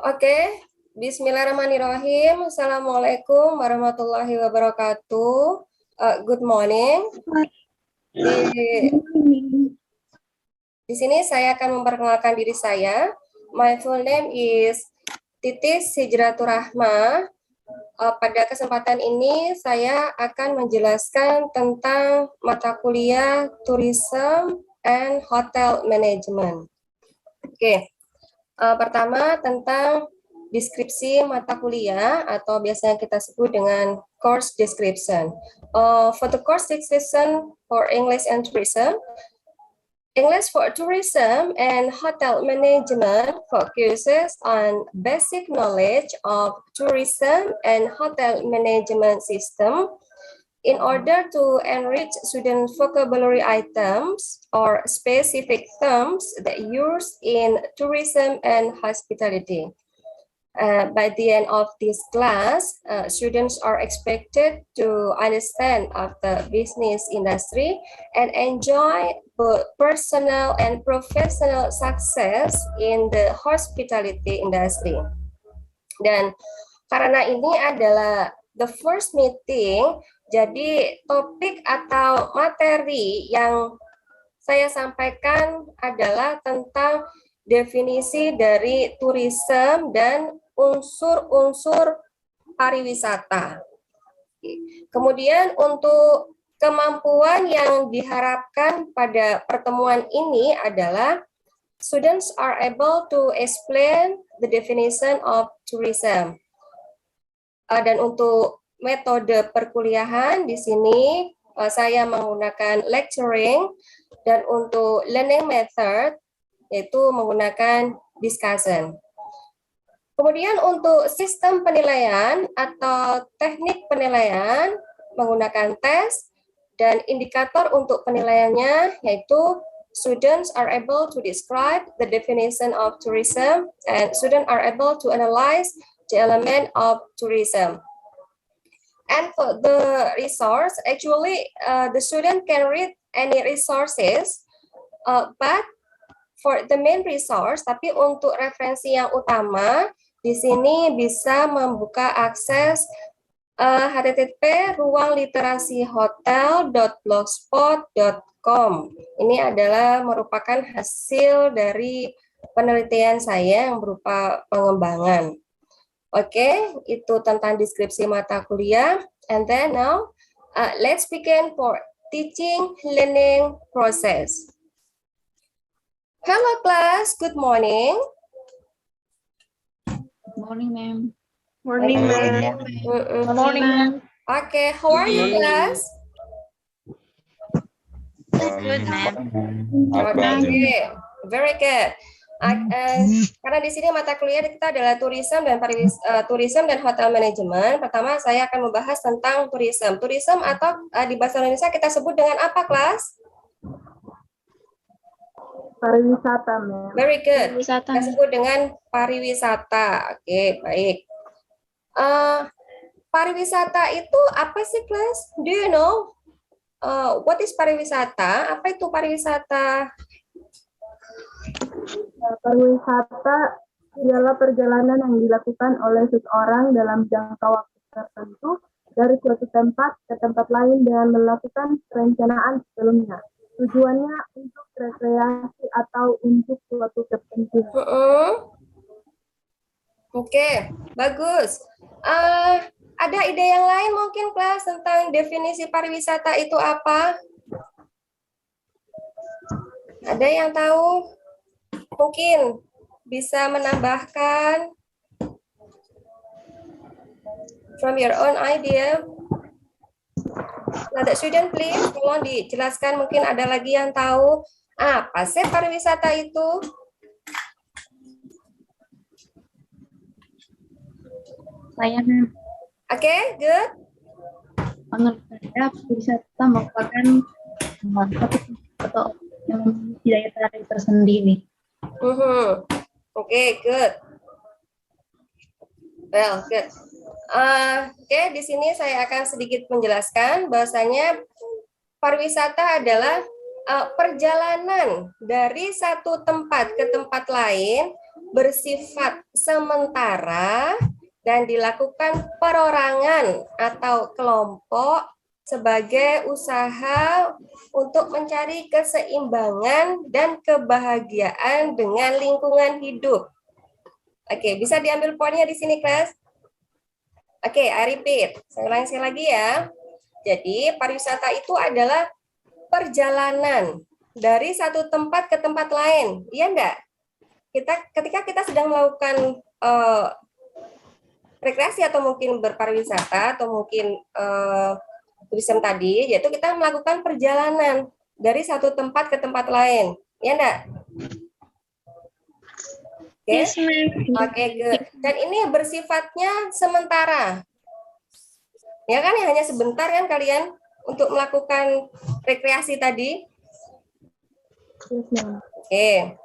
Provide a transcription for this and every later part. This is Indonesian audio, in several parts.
Oke, Bismillahirrahmanirrahim. Assalamualaikum warahmatullahi wabarakatuh. Good morning. Di sini saya akan memperkenalkan diri saya. My full name is Titis Hijratur Rahma. Pada kesempatan ini saya akan menjelaskan tentang mata kuliah Tourism and Hotel Management. Oke. Pertama tentang deskripsi mata kuliah atau biasanya kita sebut dengan course description. For the course description for English and Tourism, English for Tourism and Hotel Management focuses on basic knowledge of tourism and hotel management system in order to enrich student vocabulary items or specific terms that used in tourism and hospitality. By the end of this class, students are expected to understand of the business industry and enjoy both personal and professional success in the hospitality industry. Dan karena ini adalah the first meeting, jadi topik atau materi yang saya sampaikan adalah tentang definisi dari tourism dan unsur-unsur pariwisata. Kemudian untuk kemampuan yang diharapkan pada pertemuan ini adalah students are able to explain the definition of tourism. Dan untuk metode perkuliahan di sini saya menggunakan lecturing, dan untuk learning method yaitu menggunakan discussion. Kemudian untuk sistem penilaian atau teknik penilaian menggunakan tes, dan indikator untuk penilaiannya yaitu students are able to describe the definition of tourism and students are able to analyze the element of tourism. And for the resource, actually the student can read any resources, but for the main resource, tapi untuk referensi yang utama, di sini bisa membuka akses http ruangliterasihotel.blogspot.com. Ini adalah merupakan hasil dari penelitian saya yang berupa pengembangan. Oke, itu tentang deskripsi mata kuliah. And then now, let's begin for teaching learning process. Hello class, good morning. Good morning, ma'am. Morning, ma'am. Good morning, ma'am. Okay, how are you class? Good, ma'am. Okay, very good. Karena di sini mata kuliah kita adalah tourism dan hotel management. Pertama saya akan membahas tentang tourism. Tourism atau di bahasa Indonesia kita sebut dengan apa, kelas? Pariwisata, ma'am. Very good. Pariwisata. Kita sebut dengan pariwisata. Oke, baik. Pariwisata itu apa sih, kelas? Do you know what is pariwisata? Apa itu pariwisata? Pariwisata ialah perjalanan yang dilakukan oleh seseorang dalam jangka waktu tertentu dari suatu tempat ke tempat lain dengan melakukan perencanaan sebelumnya. Tujuannya untuk rekreasi atau untuk suatu kepentingan. Oke, bagus. Ada ide yang lain mungkin, kelas, tentang definisi pariwisata itu apa? Ada yang tahu? Mungkin bisa menambahkan from your own idea. Nah, the student please, tolong dijelaskan, mungkin ada lagi yang tahu apa sih pariwisata itu? Saya, ma'am. Oke, good. Menurut saya, pariwisata merupakan satu atau yang memiliki daya tarik tersendiri. Oke, good. Well, good. Oke, di sini saya akan sedikit menjelaskan bahwasanya pariwisata adalah perjalanan dari satu tempat ke tempat lain bersifat sementara dan dilakukan perorangan atau kelompok sebagai usaha untuk mencari keseimbangan dan kebahagiaan dengan lingkungan hidup. Oke, bisa diambil poinnya di sini, kelas? Oke, I repeat. Saya ulangi lagi ya. Jadi, pariwisata itu adalah perjalanan dari satu tempat ke tempat lain. Iya enggak? Ketika kita sedang melakukan rekreasi atau mungkin berpariwisata atau mungkin turisme tadi, yaitu kita melakukan perjalanan dari satu tempat ke tempat lain. Iya enggak? Oke. Yes, ma'am. Oke, good. Dan ini bersifatnya sementara. Ya kan, ya, hanya sebentar kan kalian untuk melakukan rekreasi tadi. Yes, ma'am. Oke.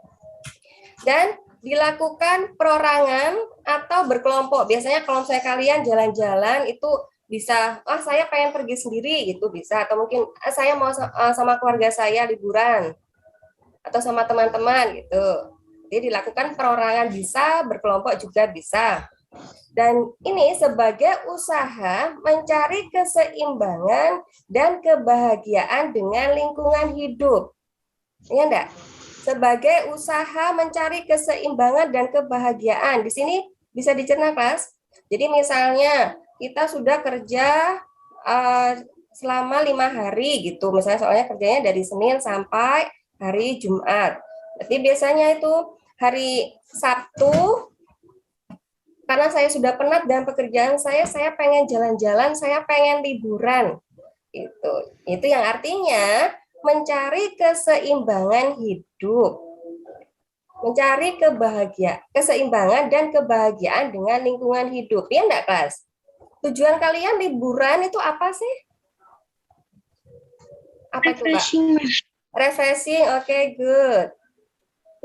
Dan dilakukan perorangan atau berkelompok. Biasanya kalau saya kalian jalan-jalan itu bisa, saya pengen pergi sendiri gitu bisa, atau mungkin saya mau sama keluarga saya liburan atau sama teman-teman gitu. Jadi dilakukan perorangan bisa, berkelompok juga bisa. Dan ini sebagai usaha mencari keseimbangan dan kebahagiaan dengan lingkungan hidup. Iya enggak? Sebagai usaha mencari keseimbangan dan kebahagiaan. Di sini bisa dicerna, kelas. Jadi misalnya kita sudah kerja selama 5 hari gitu. Misalnya soalnya kerjanya dari Senin sampai hari Jumat. Berarti biasanya itu hari Sabtu, karena saya sudah penat dengan pekerjaan saya pengen jalan-jalan, saya pengen liburan. Itu yang artinya mencari keseimbangan hidup. Mencari keseimbangan dan kebahagiaan dengan lingkungan hidup. Ya enggak, kelas? Tujuan kalian liburan itu apa sih? Apa itu, Pak? Refreshing, ma'am. Refreshing, oke, good.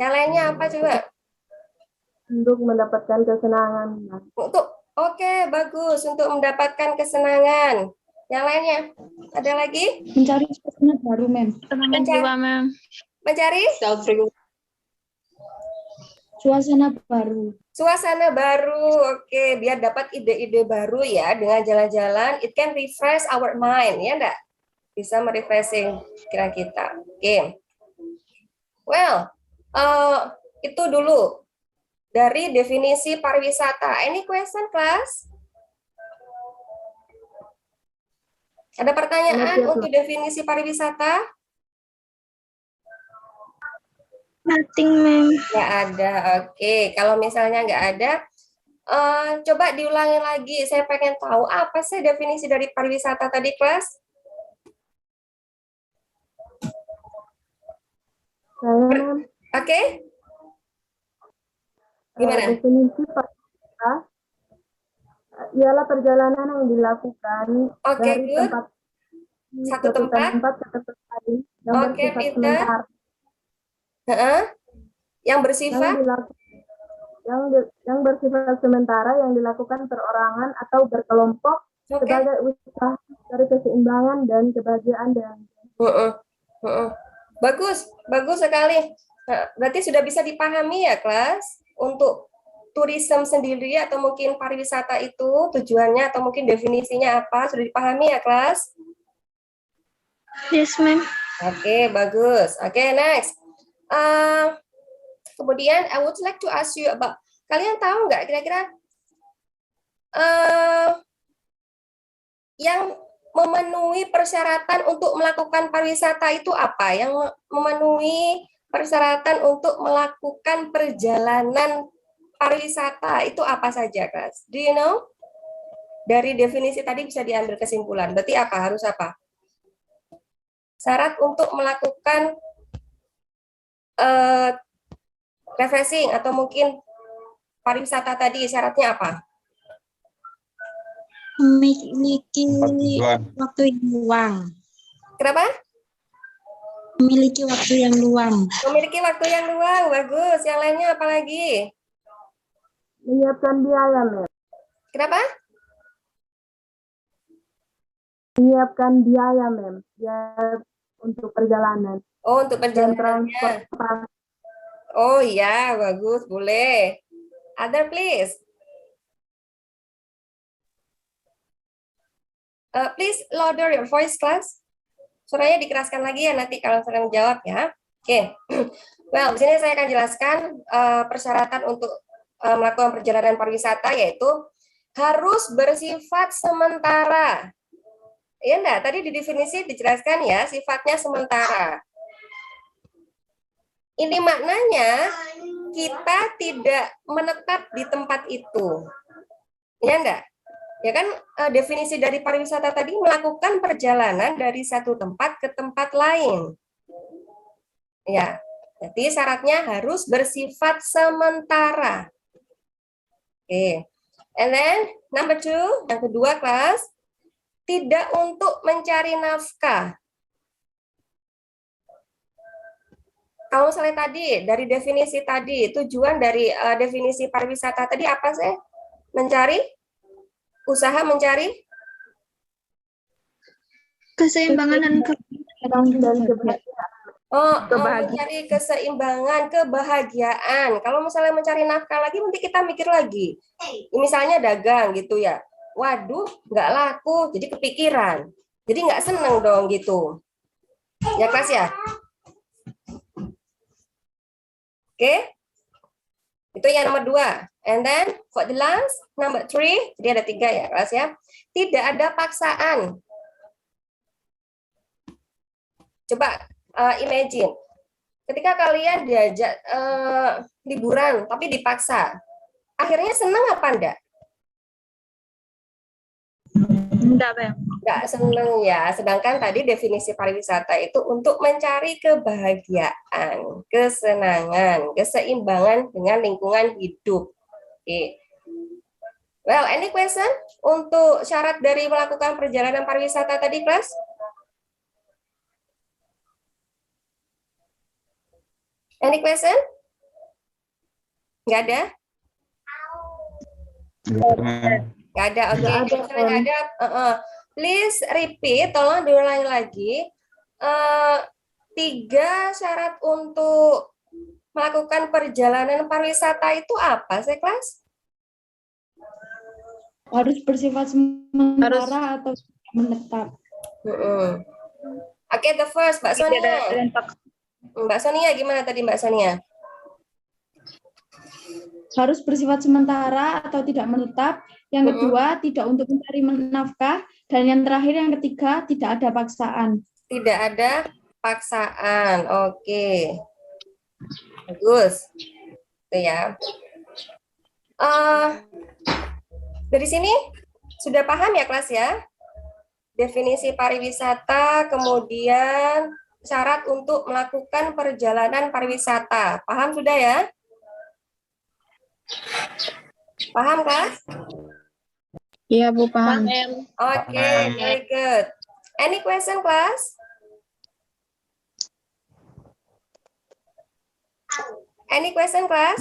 Yang lainnya apa coba? Untuk mendapatkan kesenangan, ma'am. Oke, bagus. Untuk mendapatkan kesenangan. Yang lainnya? Ada lagi? Mencari suasana baru, Mem. Ketenangan jiwa, ma'am. Mencari? Suasana baru. Suasana baru. Oke, biar dapat ide-ide baru ya dengan jalan-jalan. It can refresh our mind, ya enggak? Bisa merefreshing pikiran kita. Oke. Well, itu dulu dari definisi pariwisata. Any question, class? Ada pertanyaan untuk definisi pariwisata? Nothing, ma'am. Nggak ada. Oke, kalau misalnya nggak ada, coba diulangi lagi. Saya pengen tahu apa sih definisi dari pariwisata tadi, kelas? Ma'am. Oke? Gimana? Definisi pariwisata ialah perjalanan yang dilakukan Oke, dari good. satu tempat ke tempat lain yang Oke, bersifat Peter. sementara. Yang bersifat? Yang bersifat sementara yang dilakukan perorangan atau berkelompok sebagai usaha dari keseimbangan dan kebahagiaan dan Bagus, bagus sekali. Berarti sudah bisa dipahami ya, kelas, untuk tourism sendiri atau mungkin pariwisata itu tujuannya atau mungkin definisinya apa, sudah dipahami ya, kelas? Yes, ma'am. Oke, bagus. Oke, next. Kemudian I would like to ask you about, kalian tahu nggak kira-kira yang memenuhi persyaratan untuk melakukan pariwisata itu apa? Yang memenuhi persyaratan untuk melakukan perjalanan pariwisata itu apa saja, guys? Do you know? Dari definisi tadi bisa diambil kesimpulan. Berarti apa? Harus apa? Syarat untuk melakukan refreshing atau mungkin pariwisata tadi syaratnya apa? Memiliki waktu yang luang. Kenapa? Memiliki waktu yang luang. Memiliki waktu yang luang, bagus. Yang lainnya apa lagi? menyiapkan biaya, Mem. Kenapa? Menyiapkan biaya, Mem. Biaya untuk perjalanan. Oh, untuk Dan perjalanannya. transportasi. Oh ya, bagus, boleh. Other please. Please louder your voice, class. Suaranya dikeraskan lagi ya nanti kalau sedang menjawab ya. Oke. Well, di sini saya akan jelaskan persyaratan untuk melakukan perjalanan pariwisata, yaitu harus bersifat sementara. Ya enggak? Tadi di definisi dijelaskan ya, sifatnya sementara. Ini maknanya kita tidak menetap di tempat itu. Ya enggak? Ya kan definisi dari pariwisata tadi melakukan perjalanan dari satu tempat ke tempat lain. Ya, jadi syaratnya harus bersifat sementara. Oke. And then number 2, yang kedua kelas, tidak untuk mencari nafkah. Kalau misalnya tadi dari definisi tadi, tujuan dari definisi pariwisata tadi apa sih? Mencari? Usaha mencari? Keseimbangan dan Dan mencari keseimbangan, kebahagiaan. Kalau misalnya mencari nafkah lagi, nanti kita mikir lagi. Misalnya dagang gitu ya. Waduh, nggak laku, jadi kepikiran. Jadi nggak seneng dong gitu. Ya kelas ya? Oke? Itu yang nomor 2. And then for the last, number 3, jadi ada 3 ya kelas ya. Tidak ada paksaan. Coba imagine, ketika kalian diajak liburan tapi dipaksa, akhirnya seneng apa enggak? enggak, Bang. Enggak seneng ya, sedangkan tadi definisi pariwisata itu untuk mencari kebahagiaan, kesenangan, keseimbangan dengan lingkungan hidup. Oke. Well, any question untuk syarat dari melakukan perjalanan pariwisata tadi, kelas? Any question? Nggak ada? Nggak ada, oke. Kalau misalnya nggak ada, please repeat, tolong diulangi lagi. 3 syarat untuk melakukan perjalanan pariwisata itu apa sih, kelas? Harus bersifat sementara atau menetap. Oke, the first, Mbak Sonia. Mbak Sonia, gimana tadi Mbak Sonia? Harus bersifat sementara atau tidak menetap. Yang kedua, tidak untuk mencari nafkah. Dan yang terakhir, yang ketiga, tidak ada paksaan. Tidak ada paksaan. Oke. Bagus. Itu ya. Dari sini sudah paham ya kelas ya? Definisi pariwisata, kemudian syarat untuk melakukan perjalanan pariwisata. Paham sudah ya? Paham kelas? Iya, Bu, paham. Oke, very good. Any question, class? Any question, class?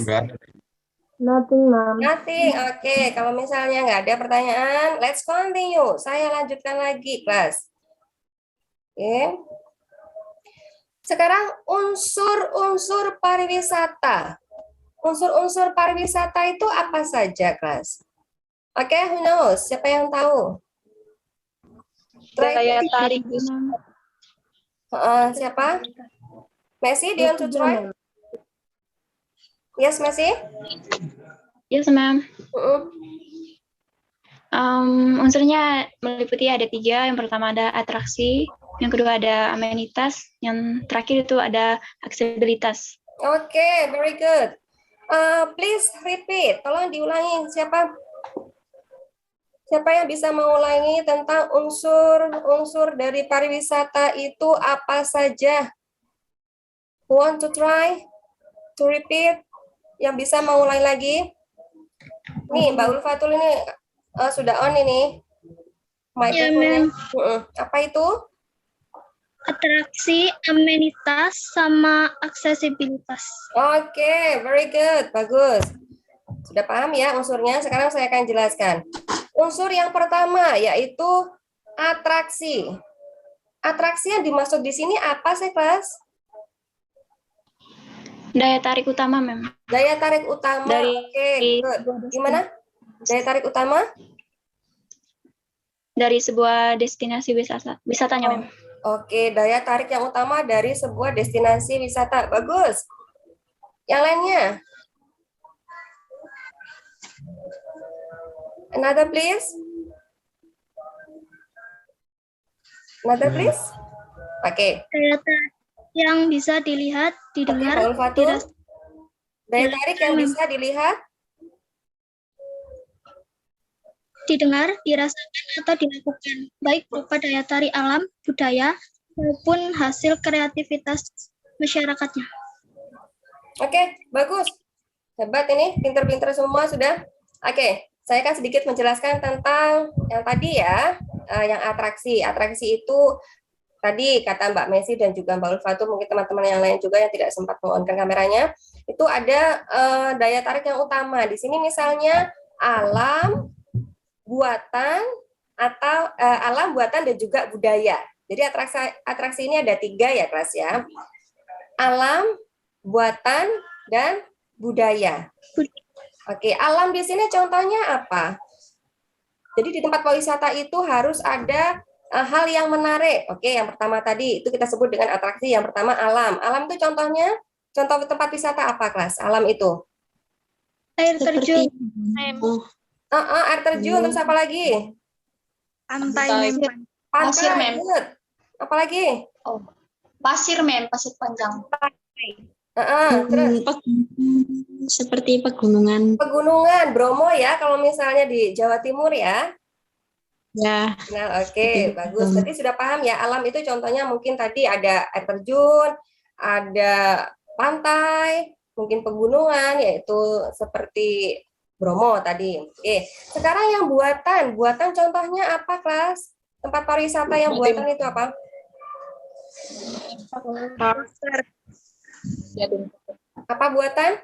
Nothing, ma'am. Nothing. Oke, kalau misalnya nggak ada pertanyaan, let's continue. Saya lanjutkan lagi, kelas. Oke. Sekarang unsur-unsur pariwisata. Unsur-unsur pariwisata itu apa saja, kelas? Oke, who knows? Siapa yang tahu? Daya tarik. Siapa? Messi, do you want to try? Yes, Messi? Yes, ma'am. Unsurnya meliputi ada 3. Yang pertama ada atraksi, yang kedua ada amenitas, yang terakhir itu ada aksesibilitas. Oke, very good. Please repeat. Tolong diulangi. Siapa yang bisa mengulangi tentang unsur-unsur dari pariwisata itu apa saja? Who want to try to repeat? Yang bisa mengulangi lagi? Nih, Mbak Ulfatul ini sudah on ini. Microphone-nya. Apa itu? Atraksi, amenitas, sama aksesibilitas. Oke, very good. Bagus. Sudah paham ya unsurnya? Sekarang saya akan jelaskan. Unsur yang pertama yaitu atraksi. Atraksi yang dimaksud di sini apa sih, kelas? Daya tarik utama, Mem. Daya tarik utama. Dari Oke, good. Gimana? Daya tarik utama? Dari sebuah destinasi wisatanya, Mem. Oke, daya tarik yang utama dari sebuah destinasi wisata. Bagus. Yang lainnya? Another please. Another please. Oke. Daya tarik yang bisa dilihat, Oke, didengar, Mbak Ulfatul. dirasakan, Daya tarik yang bisa dilihat. didengar, dirasakan atau dilakukan, baik berupa daya tarik alam, budaya, maupun hasil kreativitas masyarakatnya. Oke, bagus. Hebat ini, pinter-pinter semua sudah. Oke, saya akan sedikit menjelaskan tentang yang tadi ya, yang atraksi. Atraksi itu tadi kata Mbak Messi dan juga Mbak Ulfatul, mungkin teman-teman yang lain juga yang tidak sempat meng-on-kan kameranya, itu ada daya tarik yang utama. Di sini misalnya alam, buatan, atau alam, buatan, dan juga budaya. Jadi atraksi ini ada 3 ya kelas ya. Alam, buatan, dan budaya. Oke, alam di sini contohnya apa? Jadi di tempat pariwisata itu harus ada hal yang menarik. Oke, yang pertama tadi itu kita sebut dengan atraksi. Yang pertama alam. Alam itu contohnya, contoh tempat wisata apa kelas? Alam itu? Air terjun, Air terjun, terus apa lagi? pantai, Pasir, Mem. good. Apa lagi? Pasir, Mem, pasir panjang. Terus Seperti pegunungan. pegunungan, Bromo ya, kalau misalnya di Jawa Timur ya. Ya. Nah, oke, bagus. Berarti sudah paham ya, alam itu contohnya mungkin tadi ada air terjun, ada pantai, mungkin pegunungan, yaitu seperti Bromo tadi. Oke, sekarang yang buatan. Buatan contohnya apa, kelas? Tempat pariwisata yang buatan itu apa? Apa buatan?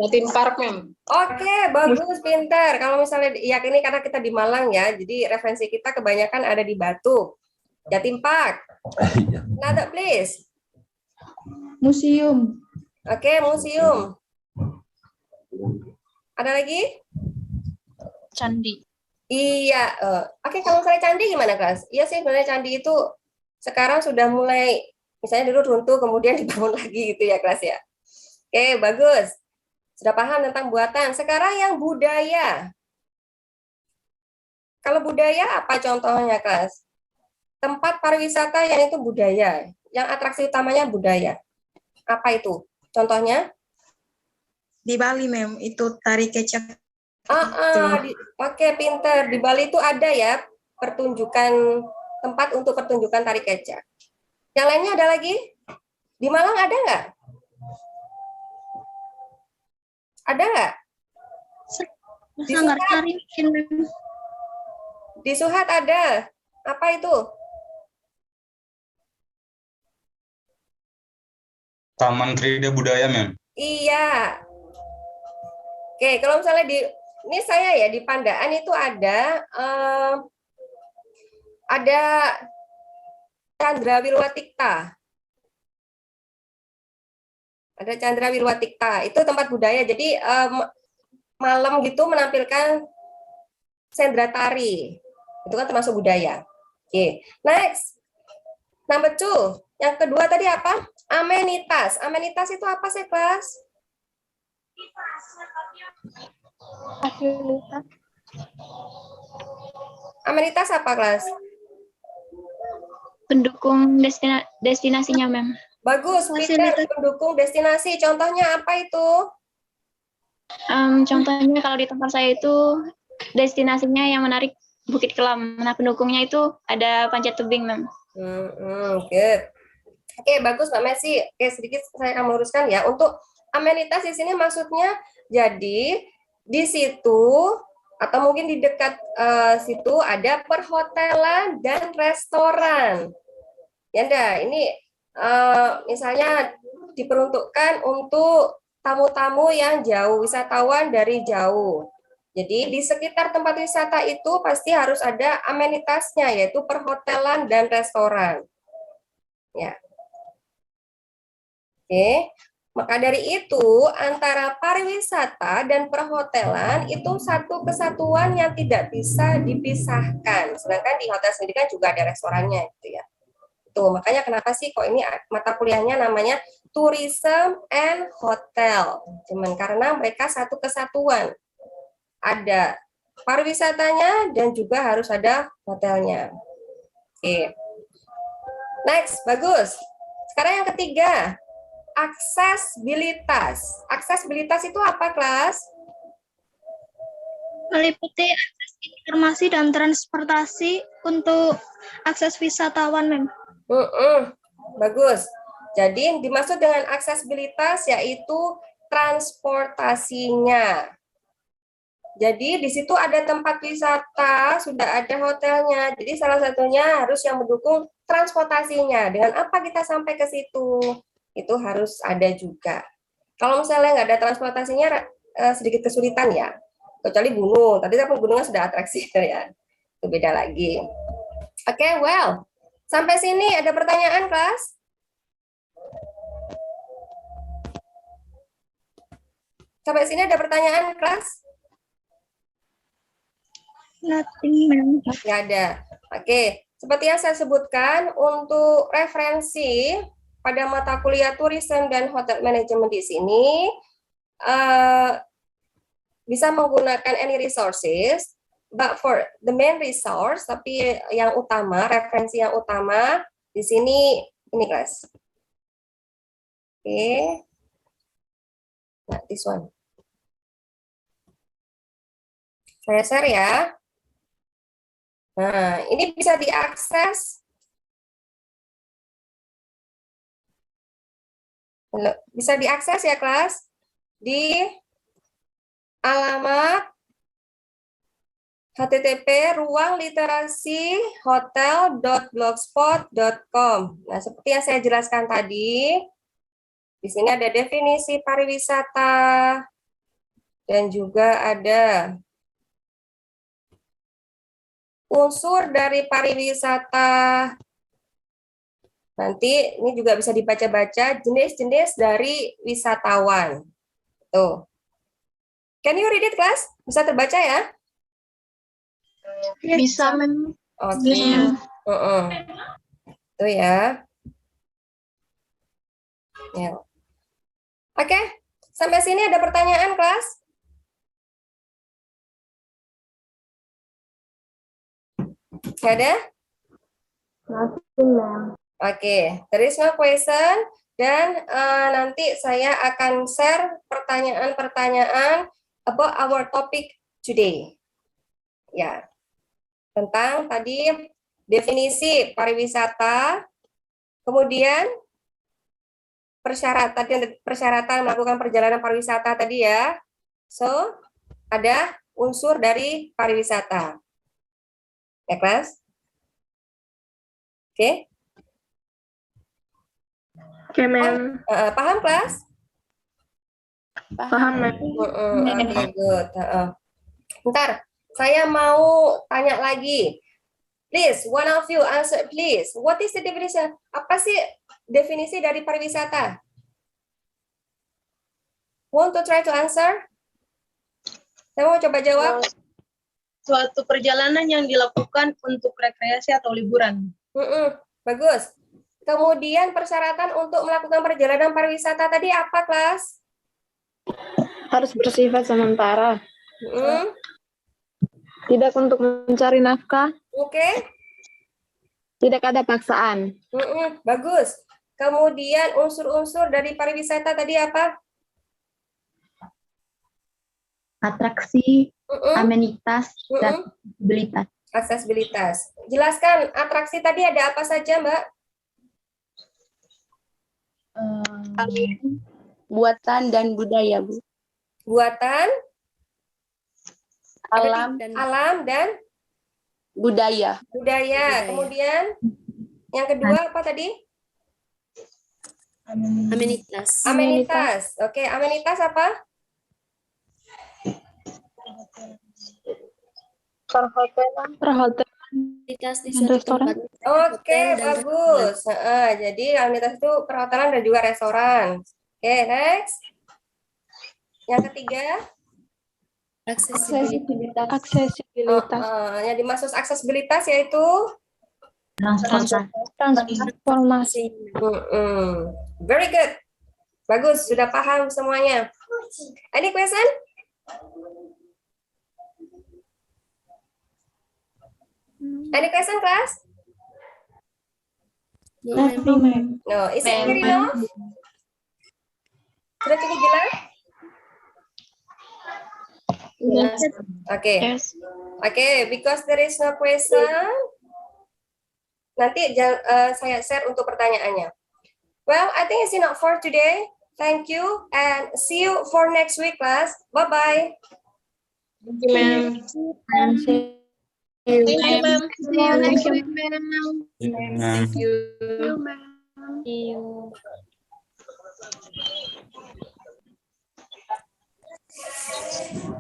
Jatim Park, Mem. Oke, bagus, pinter. Kalau misalnya, ya ini karena kita di Malang ya, jadi referensi kita kebanyakan ada di Batu. Jatim Park. Another please. Museum. Oke, museum. Ada lagi? Candi. Iya. Oke, kalau misalnya candi gimana, kelas? Iya sih, sebenarnya candi itu sekarang sudah mulai, misalnya dulu runtuh, kemudian dibangun lagi gitu ya, kelas ya. Oke, bagus. Sudah paham tentang buatan. Sekarang yang budaya. Kalau budaya apa contohnya, kelas? Tempat pariwisata yang itu budaya. Yang atraksi utamanya budaya. Apa itu? Contohnya? Di Bali, Mem, itu tari kecak. Oke, pinter. Di Bali itu ada ya pertunjukan, tempat untuk pertunjukan tari kecak. Yang lainnya ada lagi? Di Malang ada nggak? Ada nggak? Di Sanggar Suhat. tari, Mem. Di Suhat ada. Apa itu? Taman Krida Budaya, Mem. Iya. Oke, kalau misalnya ini saya ya di Pandaan itu ada Candra Wirwatikta. Ada Candra Wirwatikta, itu tempat budaya. Jadi malam gitu menampilkan sendra tari. Itu kan termasuk budaya. Oke, next. Number 2. Yang kedua tadi apa? Amenitas. Amenitas itu apa sih, kelas? Amenitas apa, kelas? Pendukung destinasinya, Mem. Bagus, Peter, pendukung destinasi. Contohnya apa itu? Contohnya kalau di tempat saya itu destinasinya yang menarik Bukit Kelam. Nah, pendukungnya itu ada Panjat Tebing, Mem. Good. Oke, bagus Mbak Messi. Oke, sedikit saya akan meluruskan ya. Untuk amenitas di sini maksudnya jadi di situ atau mungkin di dekat situ ada perhotelan dan restoran. Ya enggak, ini misalnya diperuntukkan untuk tamu-tamu yang jauh, wisatawan dari jauh. Jadi di sekitar tempat wisata itu pasti harus ada amenitasnya, yaitu perhotelan dan restoran. Ya. Oke. Maka dari itu, antara pariwisata dan perhotelan itu satu kesatuan yang tidak bisa dipisahkan. Sedangkan di hotel sendiri kan juga ada restorannya gitu ya. Tuh, makanya kenapa sih kok ini mata kuliahnya namanya Tourism and Hotel. Cuman karena mereka satu kesatuan. Ada pariwisatanya dan juga harus ada hotelnya. Oke. Next, bagus. Sekarang yang ketiga, aksesibilitas. Aksesibilitas itu apa, kelas? Meliputi akses informasi dan transportasi untuk akses wisatawan, Mem. Bagus. Jadi dimaksud dengan aksesibilitas yaitu transportasinya. Jadi di situ ada tempat wisata, sudah ada hotelnya. Jadi salah satunya harus yang mendukung transportasinya. Dengan apa kita sampai ke situ? Itu harus ada juga. Kalau misalnya nggak ada transportasinya, sedikit kesulitan ya. Kecuali gunung. Tadi kan gunungnya sudah atraksi ya. Itu beda lagi. Oke, well. Sampai sini ada pertanyaan, kelas? Sampai sini ada pertanyaan, kelas? Nothing, Mem. Nggak ada. Oke, seperti yang saya sebutkan, untuk referensi pada mata kuliah Tourism dan Hotel Management di sini, bisa menggunakan any resources, but for the main resource, tapi yang utama, referensi yang utama, di sini, ini kelas. Oke. Nah, this one. Saya share ya. Nah, ini bisa diakses. Bisa diakses ya, kelas, di alamat http://ruangliterasihotel.blogspot.com. Nah, seperti yang saya jelaskan tadi, di sini ada definisi pariwisata dan juga ada unsur dari pariwisata. Nanti ini juga bisa dibaca-baca jenis-jenis dari wisatawan. Tuh. Can you read it, class? Bisa terbaca ya? Bisa, Mem. Oke. Tuh ya. Ya. Oke. Sampai sini ada pertanyaan, kelas? Nggak ada? Nothing, Ma'am. Oke, there is no question. Dan nanti saya akan share pertanyaan-pertanyaan about our topic today. Ya, tentang tadi definisi pariwisata, kemudian persyaratan melakukan perjalanan pariwisata tadi ya. So, ada unsur dari pariwisata. Ya, kelas? Oke. Oke, Ma'am. Paham, kelas? Paham, Ma'am. Oke, good. Bentar, saya mau tanya lagi. Please, one of you answer, please. What is the definition? Apa sih definisi dari pariwisata? Want to try to answer? Saya mau coba jawab. Suatu perjalanan yang dilakukan untuk rekreasi atau liburan. Bagus. Kemudian persyaratan untuk melakukan perjalanan pariwisata tadi apa, kelas? Harus bersifat sementara. Tidak untuk mencari nafkah. Oke. Tidak ada paksaan. Bagus. Kemudian unsur-unsur dari pariwisata tadi apa? Atraksi, amenitas, dan aksesibilitas. Aksesibilitas. Jelaskan atraksi tadi ada apa saja, Mbak? Buatan dan budaya, Bu. Buatan, Alam dan budaya. Budaya. Kemudian yang kedua apa tadi? Amenitas. Amenitas. Oke, amenitas apa? Perhotelan. Aktivitas di suatu tempat. Oke, hotel dan bagus. Jadi amenitas itu perhotelan dan juga restoran. Oke, next. Yang ketiga, Aksesibilitas. yang dimaksud aksesibilitas yaitu Transformasi. Very good. Bagus, sudah paham semuanya. Any question? Any question, class? No, ma'am. No, is it clear enough? Sudah cukup jelas? Yes. Okay. Yes. Okay, because there is no question, nanti saya share untuk pertanyaannya. Well, I think it's enough for today. Thank you and see you for next week, class. Bye-bye. Thank you, ma'am. Thank you, ma'am. See you next week, ma'am. Thank you. Thank you, ma'am.